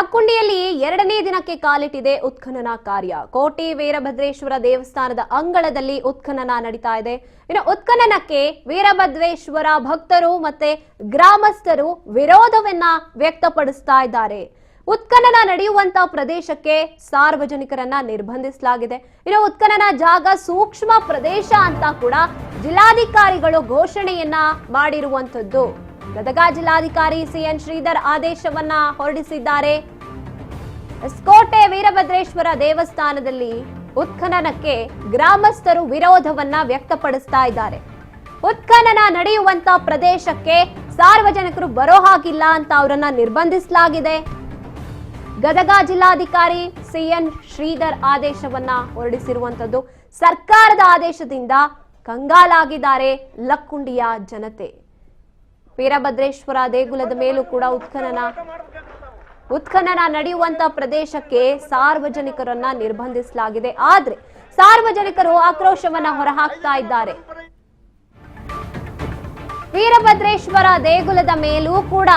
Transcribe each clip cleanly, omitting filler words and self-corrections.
ಲಕ್ಕುಂಡಿಯಲ್ಲಿ ಎರಡನೇ ದಿನಕ್ಕೆ ಕಾಲಿಟ್ಟಿದೆ ಉತ್ಖನನ ಕಾರ್ಯ. ಕೋಟಿ ವೀರಭದ್ರೇಶ್ವರ ದೇವಸ್ಥಾನದ ಅಂಗಳದಲ್ಲಿ ಉತ್ಖನನ ನಡೀತಾ ಇದೆ. ಇನ್ನು ಉತ್ಖನನಕ್ಕೆ ವೀರಭದ್ರೇಶ್ವರ ಭಕ್ತರು ಮತ್ತೆ ಗ್ರಾಮಸ್ಥರು ವಿರೋಧವನ್ನ ವ್ಯಕ್ತಪಡಿಸ್ತಾ ಇದ್ದಾರೆ. ಉತ್ಖನನ ನಡೆಯುವಂತ ಪ್ರದೇಶಕ್ಕೆ ಸಾರ್ವಜನಿಕರನ್ನ ನಿರ್ಬಂಧಿಸಲಾಗಿದೆ. ಇನ್ನು ಉತ್ಖನನ ಜಾಗ ಸೂಕ್ಷ್ಮ ಪ್ರದೇಶ ಅಂತ ಕೂಡ ಜಿಲ್ಲಾಧಿಕಾರಿಗಳು ಘೋಷಣೆಯನ್ನ ಮಾಡಿರುವಂತದ್ದು. ಗದಗ ಜಿಲ್ಲಾಧಿಕಾರಿ ಸಿಎನ್ ಶ್ರೀಧರ್ ಆದೇಶವನ್ನ ಹೊರಡಿಸಿದ್ದಾರೆ. ಕೋಟೆ ವೀರಭದ್ರೇಶ್ವರ ದೇವಸ್ಥಾನದಲ್ಲಿ ಉತ್ಖನನಕ್ಕೆ ಗ್ರಾಮಸ್ಥರು ವಿರೋಧವನ್ನ ವ್ಯಕ್ತಪಡಿಸ್ತಾ ಇದ್ದಾರೆ. ಉತ್ಖನನ ನಡೆಯುವಂತ ಪ್ರದೇಶಕ್ಕೆ ಸಾರ್ವಜನಿಕರು ಬರೋ ಹಾಗಿಲ್ಲ ಅಂತ ಅವರನ್ನ ನಿರ್ಬಂಧಿಸಲಾಗಿದೆ. ಗದಗ ಜಿಲ್ಲಾಧಿಕಾರಿ ಸಿಎನ್ ಶ್ರೀಧರ್ ಆದೇಶವನ್ನ ಹೊರಡಿಸಿರುವಂತದ್ದು. ಸರ್ಕಾರದ ಆದೇಶದಿಂದ ಕಂಗಾಲಾಗಿದ್ದಾರೆ ಲಕ್ಕುಂಡಿಯ ಜನತೆ. ವೀರಭದ್ರೇಶ್ವರ ದೇಗುಲದ ಮೇಲೂ ಕೂಡ ಉತ್ಖನನ ನಡೆಯುವಂತ ಪ್ರದೇಶಕ್ಕೆ ಸಾರ್ವಜನಿಕರನ್ನ ನಿರ್ಬಂಧಿಸಲಾಗಿದೆ. ಆದ್ರೆ ಸಾರ್ವಜನಿಕರು ಆಕ್ರೋಶವನ್ನ ಹೊರಹಾಕ್ತಾ ಇದ್ದಾರೆ. ವೀರಭದ್ರೇಶ್ವರ ದೇಗುಲದ ಮೇಲೂ ಕೂಡ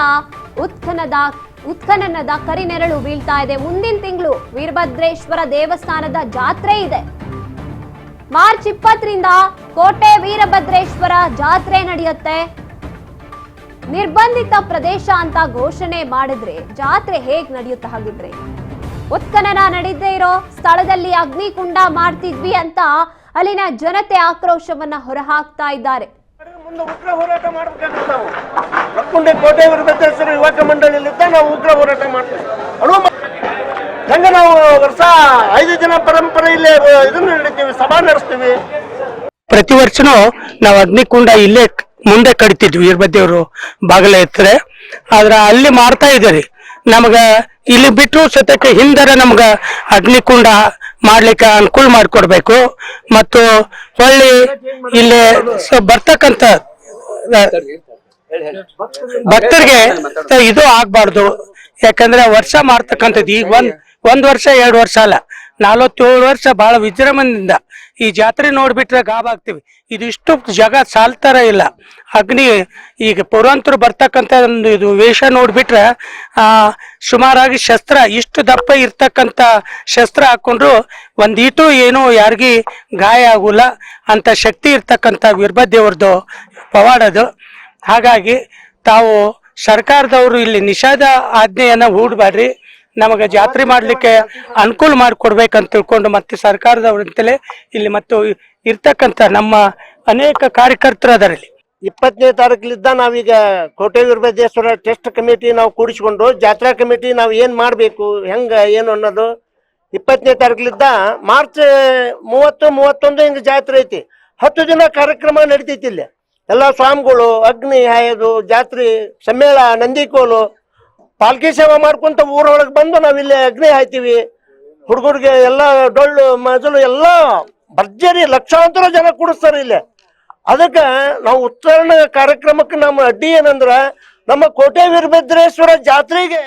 ಉತ್ಖನನದ ಕರಿನೆರಳು ಬೀಳ್ತಾ ಇದೆ. ಮುಂದಿನ ತಿಂಗಳು ವೀರಭದ್ರೇಶ್ವರ ದೇವಸ್ಥಾನದ ಜಾತ್ರೆ ಇದೆ. ಮಾರ್ಚ್ 20ರಿಂದ ಕೋಟೆ ವೀರಭದ್ರೇಶ್ವರ ಜಾತ್ರೆ ನಡೆಯುತ್ತೆ. ನಿರ್ಬಂಧಿತ ಪ್ರದೇಶ ಅಂತ ಘೋಷಣೆ ಮಾಡಿದ್ರೆ ಜಾತ್ರೆ ಹೇಗ್ ನಡೆಯುತ್ತೆ? ಹಾಗಿದ್ರೆ ಉತ್ಖನನ ನಡೀದೇ ಇರೋ ಸ್ಥಳದಲ್ಲಿ ಅಗ್ನಿಕುಂಡ ಮಾಡ್ತಿದ್ವಿ ಅಂತ ಅಲ್ಲಿನ ಜನತೆ ಆಕ್ರೋಶವನ್ನ ಹೊರಹಾಕ್ತಾ ಇದ್ದಾರೆ. ಉಗ್ರ ಹೋರಾಟ ಮಾಡಬೇಕಾಗುತ್ತೆ. ನಾವು ಲಕ್ಕುಂಡಿ ಕೋಟೆ ವೀರಭದ್ರೇಶ್ವರ ಯುವಕ ಮಂಡಳಿಯಲ್ಲಿದ್ದ ನಾವು ಉಗ್ರ ಹೋರಾಟ ಮಾಡ್ತೀವಿ. ಹಂಗ ನಾವು ವರ್ಷ 5 ದಿನ ಪರಂಪರೆ ಇಲ್ಲೇ ಇದನ್ನ ನಡೀತೀವಿ, ಸಭಾ ನಡೆಸ್ತೀವಿ. ಪ್ರತಿ ವರ್ಷನೂ ನಾವು ಅಗ್ನಿಕುಂಡ ಇಲ್ಲೇ ಮುಂದೆ ಕಡಿತಿದ್ವಿ. ವೀರಭದ್ರೇವರು ಬಾಗಲ ಎತ್ತರೆ ಆದ್ರ ಅಲ್ಲಿ ಮಾಡ್ತಾ ಇದ್ದೀರಿ. ನಮಗ ಇಲ್ಲಿ ಬಿಟ್ಟು ಸತಕ್ಕೆ ಹಿಂದರ ನಮ್ಗ ಅಗ್ನಿಕುಂಡ ಮಾಡ್ಲಿಕ್ಕೆ ಅನುಕೂಲ ಮಾಡಿಕೊಡ್ಬೇಕು. ಮತ್ತು ಹೊಳ್ಳಿ ಇಲ್ಲಿ ಬರ್ತಕ್ಕಂತ ಭಕ್ತರಿಗೆ ಇದು ಆಗ್ಬಾರ್ದು. ಯಾಕಂದ್ರೆ ವರ್ಷ ಮಾಡ್ತಕ್ಕಂಥದ್ದು ಈಗ ಒಂದ್ ವರ್ಷ 2 ವರ್ಷ ಅಲ್ಲ, 47 ವರ್ಷ ಬಹಳ ವಿಜೃಂಭಣೆಯಿಂದ ಈ ಜಾತ್ರೆ ನೋಡ್ಬಿಟ್ರೆ ಗಾಬಾಗ್ತಿವಿ. ಇದಿಷ್ಟು ಜಗ ಸಾಲ್ತಾರ ಇಲ್ಲ. ಅಗ್ನಿ ಈಗ ಪುರಾಂತರು ಬರ್ತಕ್ಕಂಥ ಒಂದು ಇದು ವೇಷ ನೋಡ್ಬಿಟ್ರೆ ಸುಮಾರಾಗಿ ಶಸ್ತ್ರ ಇಷ್ಟು ದಪ್ಪ ಇರ್ತಕ್ಕಂಥ ಶಸ್ತ್ರ ಹಾಕೊಂಡ್ರು ಒಂದೀಟು ಏನು ಯಾರಿಗಿ ಗಾಯ ಆಗುಲ್ಲ ಅಂತ ಶಕ್ತಿ ಇರ್ತಕ್ಕಂಥ ವೀರಭದ್ರೇವ್ರದ್ದು ಪವಾಡದು. ಹಾಗಾಗಿ ತಾವು ಸರ್ಕಾರದವರು ಇಲ್ಲಿ ನಿಷೇಧ ಆಜ್ಞೆಯನ್ನ ಹೂಡ್ಬೇಡ್ರಿ, ನಮಗೆ ಜಾತ್ರೆ ಮಾಡ್ಲಿಕ್ಕೆ ಅನುಕೂಲ ಮಾಡಿಕೊಡ್ಬೇಕಂತ ತಿಳ್ಕೊಂಡು ಮತ್ತೆ ಸರ್ಕಾರದವರಿಂದಲೇ ಇಲ್ಲಿ ಮತ್ತು ಇರ್ತಕ್ಕಂಥ ನಮ್ಮ ಅನೇಕ ಕಾರ್ಯಕರ್ತರು ಅದರಲ್ಲಿ 20ನೇ ತಾರೀಕಿಲಿದ್ದ ನಾವೀಗ ಕೋಟೆ ವೀರಭದ್ರೇಶ್ವರ ಟ್ರಸ್ಟ್ ಕಮಿಟಿ ನಾವು ಕೂಡಿಸಿಕೊಂಡು ಜಾತ್ರಾ ಕಮಿಟಿ ನಾವು ಏನ್ ಮಾಡ್ಬೇಕು ಹೆಂಗ ಏನು ಅನ್ನೋದು 20ನೇ ತಾರೀಕಿಲಿದ್ದ ಮಾರ್ಚ್ 30, 31 ಹಿಂಗ ಜಾತ್ರೆ ಐತಿ. 10 ದಿನ ಕಾರ್ಯಕ್ರಮ ನಡೀತೈತಿ. ಇಲ್ಲಿ ಎಲ್ಲ ಸ್ವಾಮಿಗಳು ಅಗ್ನಿ ಹಾಯೋದು, ಜಾತ್ರೆ ಸಮ್ಮೇಳ, ನಂದಿಕೋಲು, ಪಾಲ್ಕಿ ಸೇವೆ ಮಾಡ್ಕೊಂತ ಊರೊಳಗೆ ಬಂದು ನಾವಿಲ್ಲಿ ಅಗ್ನಿ ಹಾಯ್ತೀವಿ. ಹುಡುಗರಿಗೆ ಎಲ್ಲ ಡೊಳ್ಳು ಮಜಲು ಎಲ್ಲ ಭರ್ಜರಿ ಲಕ್ಷಾಂತರ ಜನ ಕೂಡಿಸ್ತಾರೆ ಇಲ್ಲಿ. ಅದಕ್ಕೆ ನಾವು ಉತ್ತರ ಕಾರ್ಯಕ್ರಮಕ್ಕೆ ನಮ್ಮ ಅಡ್ಡಿ ಏನಂದ್ರ ನಮ್ಮ ಕೋಟೆ ವೀರಭದ್ರೇಶ್ವರ ಜಾತ್ರೆಗೆ